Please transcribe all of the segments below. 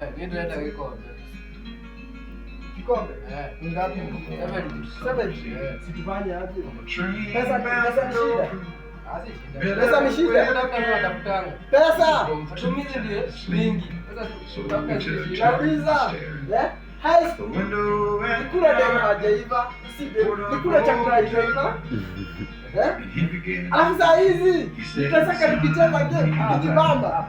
Ndio hata kikombe. Kikombe? Ngapi? 70. Situfanye aje? Pesa ni shida. Pesa ni shida. Pesa. Matumizi ndio mingi. Sasa tutafuta kabisa. High school. Nikula demu hajaiva. Nikula chakula hajaiva. Alafu saa hizi nitasaka nikicheza game kijibamba.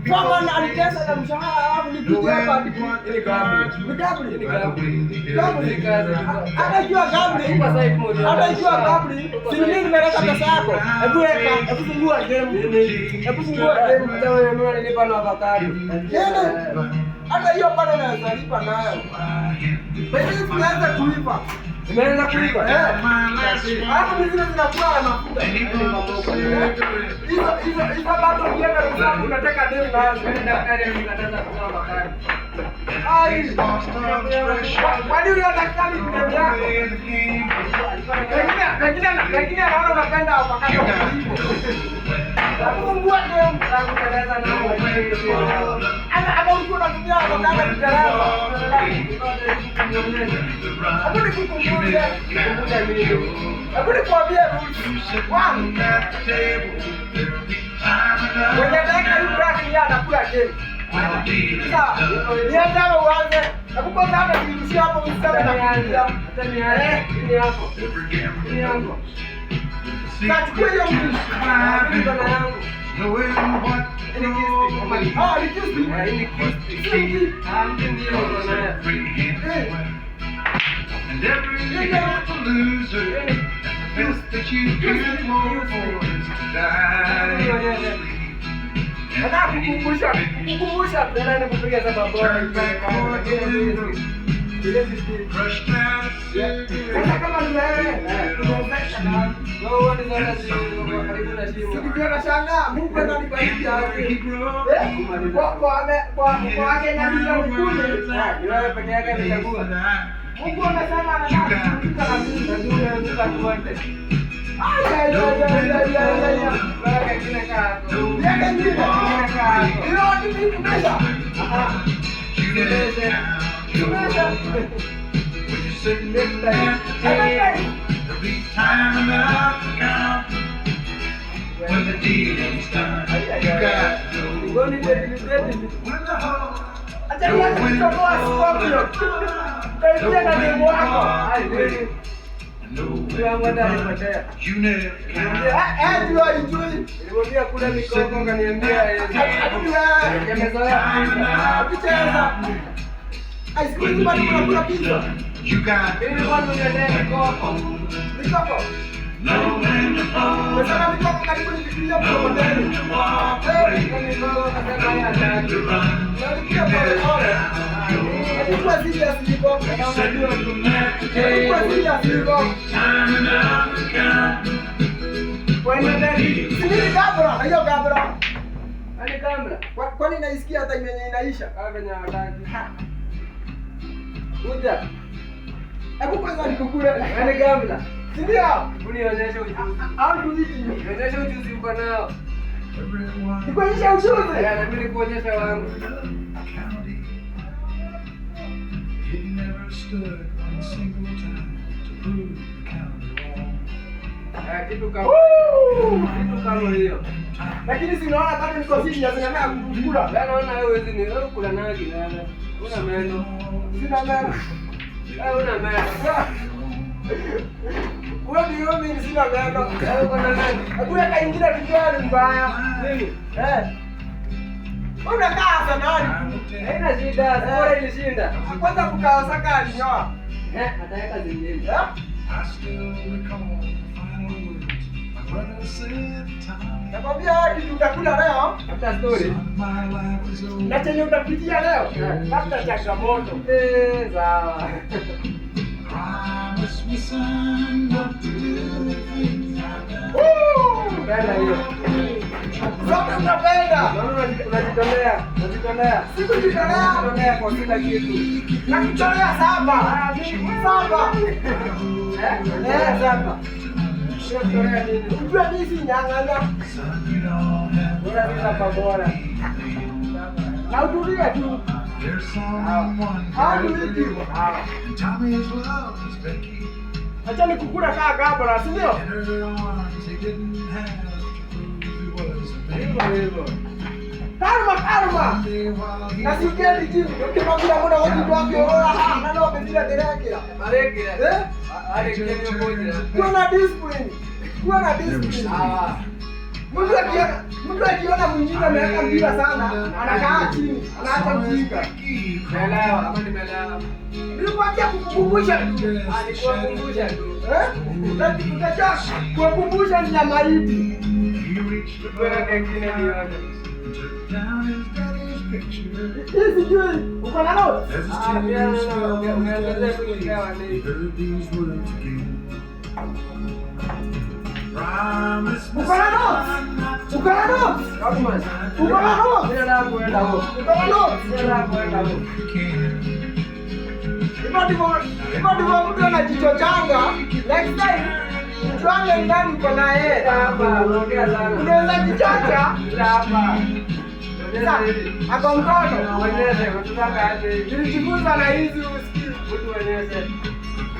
Kama alitesa na mshahara alafu nikija hapa ile gabri. Hata ikiwa gabri, si mimi nimeleta pesa yako. Hebu fungua game. Hata wewe mwana nilipa na avocado. Hata hiyo bado naweza lipa nayo. Basi tunaanza kulipa. Umeanza kulipa? Alafu mimi zinakuwa na mafuta. Hizo bado ukienda kwa unataka demu na daktari anakataza kutoa avocado. Ai. Kwani yule daktari ni demu yako? Pengine anaona unapenda avocado kuliko. Fungua demu na kuteleza nao. Ama ulikuwa unatumia avocado kuteleza. Hapo ni kukumbusha mimi. Hapo ni kuambia rules. One. When you take a break, you anakula game. Sasa, nianza uanze. Hapo hata nilishia hapo mstari na kuanza. Hata ni hapo. Ni hapo. Sasa chukua hiyo mtu. Bana yangu. Ni kisti. And every loser that you can't move forward die. Nataka kukumbusha tena nikupiga sababu Crush down sasa kama ni wewe unaweza na Wewe unaweza karibu na shimo. sikia na shanga Mungu ananibariki aje. Kwa Kenya milioni 10. Ni wewe peke yake umechagua. Mungu amesema anataka kutuka na mimi Ndio unataka tuone. Ay. Wewe kile kako. Yeye ndiye. Hiyo ni mimi mesha. when you're sitting there, there'll be time enough to count. When the dealing's done, you got to know when the whole Acha nianze kutoa scorpio. Kaingia na demo wako. you never can. Ndio enjoy. Nilimwambia kula mikoko kaniambia Akicheza. Ice cream bado kuna pizza. You got Ili watu niendee mikoko. Mikoko. know when to fall. Sasa mikoko karibu nifikiria kwa modeli. Mikoko kasema yeye hataki. Na nikia pole pole. Alikuwa serious hivyo. Unajua Alikuwa serious hivyo. Time enough to count. Kwani ndani. Sisi gabra, hiyo gabra. ani kamera. Kwani naisikia hata yenye inaisha? Kwenye hataki. Kuja. Hebu kwanza nikukule. Ani kamera. Ndio. Unionyeshe ujuzi. Au tulichi. Nionyeshe ujuzi uko nao. Everyone Nikuonyesha ujuzi. Na mimi kuonyesha wangu. county. It never stood one single time to prove the county wrong. Kitu kama hiyo. Lakini si unaona bado niko chini zinataka kukula. Naona wewe huwezi ni wewe kula nayo kinana. Una meno. Sina meno. Wewe una meno. Wewe ndio mimi sina meno. Wewe uko na nani? Hakuna kaingine tukiwa ni mbaya. Nini? Unakaa sana nani? Haina shida, bora ilishinda. Kwanza kukaa saka alinyoa. Ataweka zingine. I still recall the final words my brother said time. Nakwambia kitu utakula leo. Hata story. My life is over. Na chenye utapitia leo. Labda changamoto. Sawa. Promise me son not to do the things I've done. Penda hiyo. Zote unapenda. Naona unajitolea. Sikujitolea Kwa kila kitu. nakutolea 7. 7. Sasa. Unajitolea nini? Unajua mimi si nyang'anya. Son, you don't have Bora bila pabora. Na utulie tu. There's someone better. And Tommy's love is Becky. Acha nikukula kaa gabra, si ndio? In her arms, he didn't have to prove he was a man. Calma. Na sikendi chini. Ukimwambia mbona watu wake wao na nao bila dereka. Mareke. Ale kile moja. Kuna discipline. Mtu akiona mwingine ameweka mpira sana, anakaa chini, anaacha mjinga. Naelewa, kama nimeelewa. Nilikwambia kukukumbusha tu. Alikuwa kukumbusha tu. Utacha kukumbusha ni nyama hivi. Wewe kingine ni yote. Down his daddy's picture. Hizi sijui, uko na note? As his Ah, tears umeangalia kuelewa he nini? heard these words again. Promise me Uko na note? Uko na note? Document. Uko na note? Sina la kuenda huko. Uko na note? Sina la kuenda huko. Hivyo ndivyo mtu anajichochanga. Next time, mtuange ndani uko na yeye. Hapa, ongea sana. Unaweza jichocha. Hapa. Sasa, ako mkono. Onyeshe, unataka aje? Nilijifunza na hizi usikii. Mtu onyeshe.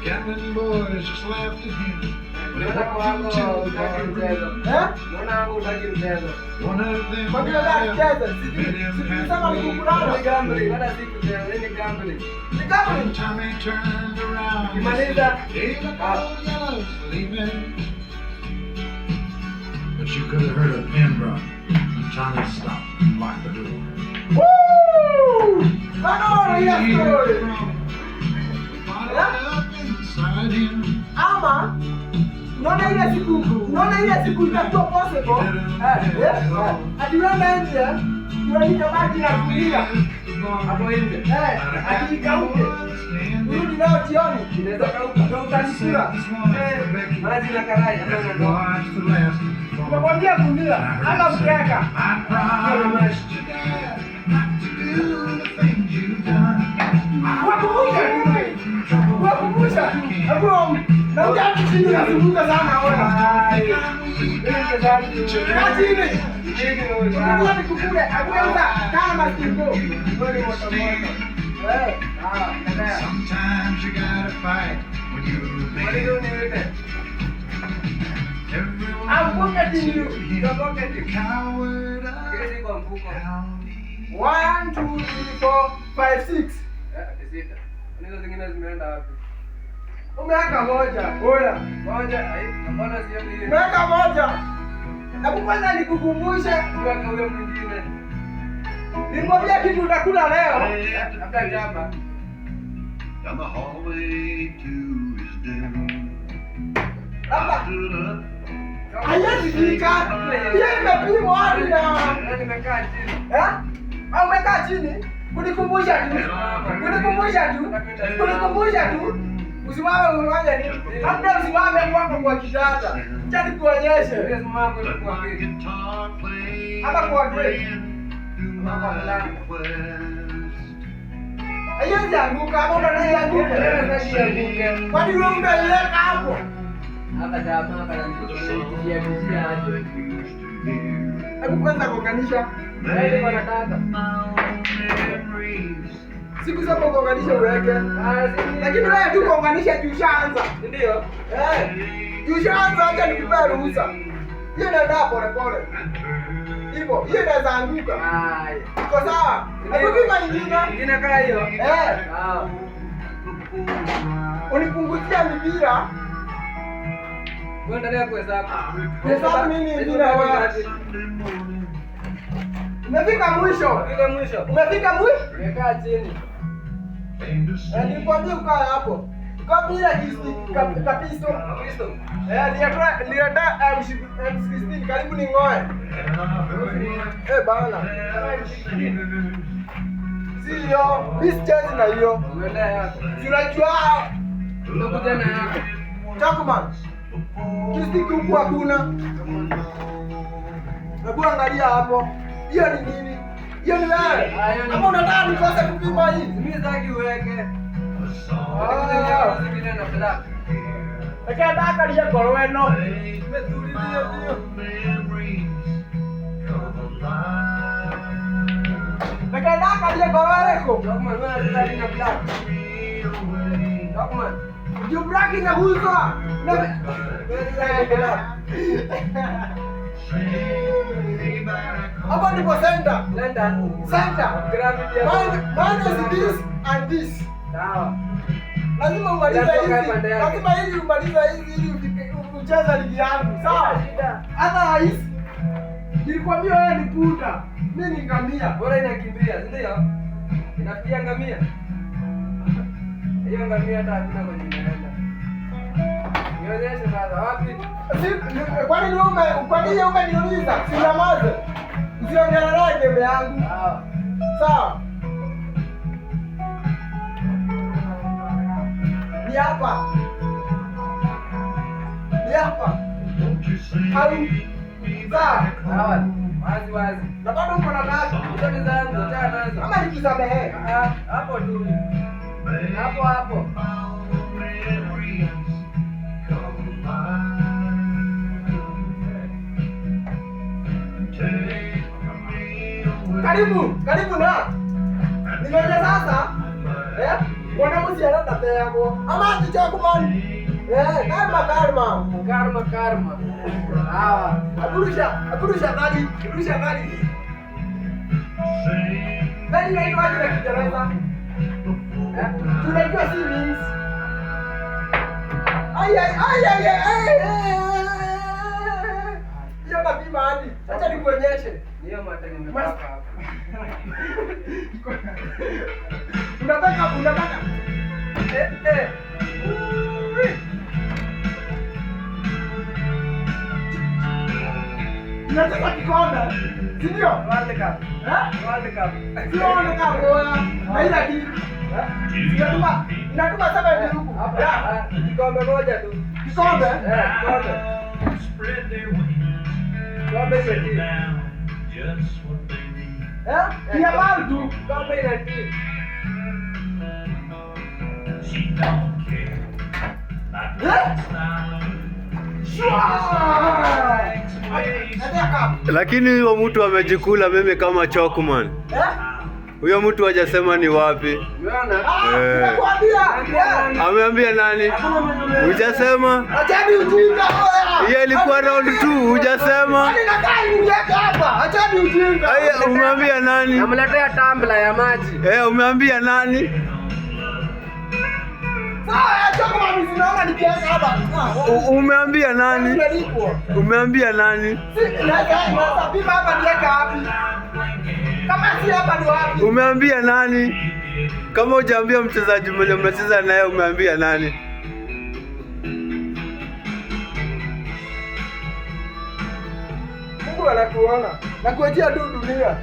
The Gatlin boys just laughed at him. Unaona wako utaki mchezo. Unaona wangu utaki mchezo. One of them Kwa vile grabbed him, nacheza, made him sisema have ni to kukulana. Ni gambling, hata si kucheza, ni gambling. Ni When gambling. Tommy turned around, Kimaliza. hey, look old yellow's leaving. But you could have heard a pin drop. And Tommy stopped and locked the door. Woo! Manoro hiyo story. Bottled up inside him. Ama unaona ile siku itakuwa possible. Ati wewe nje, unaita maji na kulia. Hapo nje. Ati ikauke. Rudi leo jioni. Inaweza Utanisura. Maji na karai, hapana ndo. Watch the last. Nakwambia kulia, hata mkeka. I promised you, Dad, not to do the things you've done. Wakumbusha. Hapo na ujani chini nazunguka sana ona. Chini. Unajua nikukule, akuenda kama mastingo. Wewe moto moto. Sometimes you gotta fight when you're a man. Everyone I'm pocketing you. wants to coward up. 1, 2, 3, 4, 5, 6. Hizo zingine zimeenda wapi? Umeweka moja. Oya. Moja, mbona sioni hiyo? Umeweka moja. Hebu kwanza nikukumbushe, Weka huyo mwingine. nikwambia kitu utakula leo. Labda jamba. Down the hallway to his den. Labda Stood up. haiwezi fika. Hiyo imepimwa hadi na Nimekaa chini. au umekaa chini kunikumbusha tu. Usimame ufanye nini? Labda usimame kwako kwa kitanda. Acha nikuonyeshe. Ile mama ilikuwa My vipi? guitar playing. Ama kwa gate. through my request. Haiwezi anguka ama unadai anguke. Kwani wewe unaiweka hapo? Hapa jamaa kana nikutia aje. Hebu kwanza kuunganisha. Wewe wanataka. Siku sasa kuunganisha uweke. Lakini wewe tu kuunganisha juu shaanza. Ndio. Juu shaanza, acha nikupe ruhusa. Hiyo ndio pole pole. Hivyo, hiyo inaweza anguka. Hai. Iko sawa? Hebu pima nyingine. Ingine kaa hiyo. Ah. Unipunguzia mipira. Wewe endelea kuhesabu. Hesabu nini ingine wewe? Umefika mwisho. Fika mwisho. Umefika mwisho? Umekaa chini. Nilikwambia ukae hapo. Kapi ile kapisto. Kristo. Nileta M16 karibu ni ngoe. Bana. Sio, chezi na hiyo. Umeenda yako. Tunajua Unakuja na yako. Chakuman. Kistiki huku hakuna. Hebu angalia hapo. Hiyo ni nini? Hiyo ni wewe. Kama unataka nikose kupima hii. Mimi sitaki uweke. Ah. Zingine na black. Lakini nataka nije korweno. Umetulia hiyo. Lakini Nikaenda kalia gororeko. Dokman, wewe unataka na black. Dokman. Ndio black inauzwa. Hapa ndipo center. Center. Minus this and this. Sawa. Lazima umalize hizi. Lazima hizi umalize hizi ili ucheze ligi yangu. Sawa? Otherwise nilikwambia wewe ni puta. Mimi ni ngamia. Bora inakimbia, si ndio? Inafikia ngamia. Hiyo ngamia hata hakuna kwenye inaenda. Nionyeshe sasa wapi? Kwani wewe umeniuliza? Sinyamaze. Usiongee na game yangu. Sawa. Sawa. Ni hapa. Ni hapa. Au sawa. Sawa. Wazi. Na bado uko na kazi. Zote zangu tena nazo. Ama nikisamehe. Hapo tu. Hapo. Karibu na. Nimeja sasa. Mwanamuzi anataka yako. Ama kichoko man. Karma. Sawa. Akurusha nani? Nani inaitwa aje na Kiingereza? Tunajua si means. Ai. Hiyo napima hadi. Acha nikuonyeshe. Hiyo mata nimepaka hapa. Unataka. Unataka kikombe? Si ndio? World Cup. Sio World Cup bora. Haina kitu. Inatuma saba hivi huku. Hapa. Kikombe moja tu. Kikombe? Kikombe. Spread their wings. Kikombe Set hiki. down just what they need. Kia bali tu. Kikombe ina tea. She don't care about the lifestyle. Lakini huyo mtu amejikula mimi kama Chokman. Huyo mtu hajasema ni wapi. Unaona? Ameambia nani? Hujasema? Achani ujinga wewe. Hiyo ilikuwa round 2, hujasema? Nataka niweke hapa. Achani ujinga. Haya, umeambia nani? Namletea tumbler ya maji. Umeambia nani? Sawa, choko mimi sinaona nikiweka hapa. Umeambia nani? Umeambia nani? Sasa pima hapa niweka wapi? Kama si hapa ni wapi? Umeambia nani? Kama hujaambia mchezaji mmoja mnacheza naye, umeambia nani? Mungu anakuona. Nakuachia tu dunia.